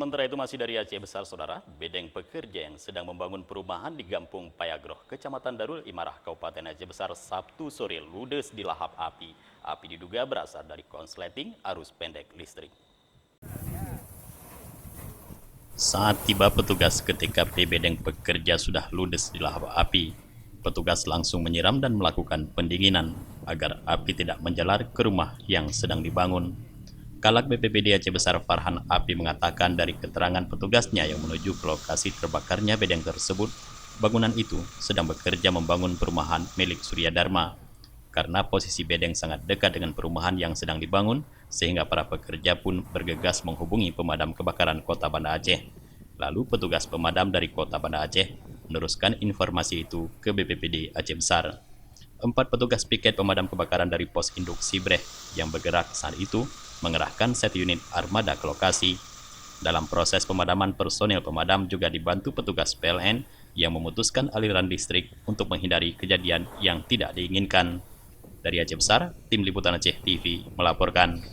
Sementara itu masih dari Aceh Besar, Saudara, bedeng pekerja yang sedang membangun perumahan di Gampung Payagroh, Kecamatan Darul Imarah, Kabupaten Aceh Besar, Sabtu sore ludes dilahap api. Api diduga berasal dari konsleting arus pendek listrik. Saat tiba petugas ke TKP bedeng pekerja sudah ludes dilahap api. Petugas langsung menyiram dan melakukan pendinginan agar api tidak menjalar ke rumah yang sedang dibangun. Kalak BPBD Aceh Besar Farhan Api mengatakan dari keterangan petugasnya yang menuju ke lokasi terbakarnya bedeng tersebut, bangunan itu sedang bekerja membangun perumahan milik Surya Dharma. Karena posisi bedeng sangat dekat dengan perumahan yang sedang dibangun, sehingga para pekerja pun bergegas menghubungi pemadam kebakaran Kota Banda Aceh. Lalu petugas pemadam dari Kota Banda Aceh meneruskan informasi itu ke BPBD Aceh Besar. 4 petugas piket pemadam kebakaran dari pos induk Sibreh yang bergerak saat itu mengerahkan set unit armada ke lokasi. Dalam proses pemadaman, personel pemadam juga dibantu petugas PLN yang memutuskan aliran listrik untuk menghindari kejadian yang tidak diinginkan. Dari Aceh Besar, Tim Liputan Aceh TV melaporkan.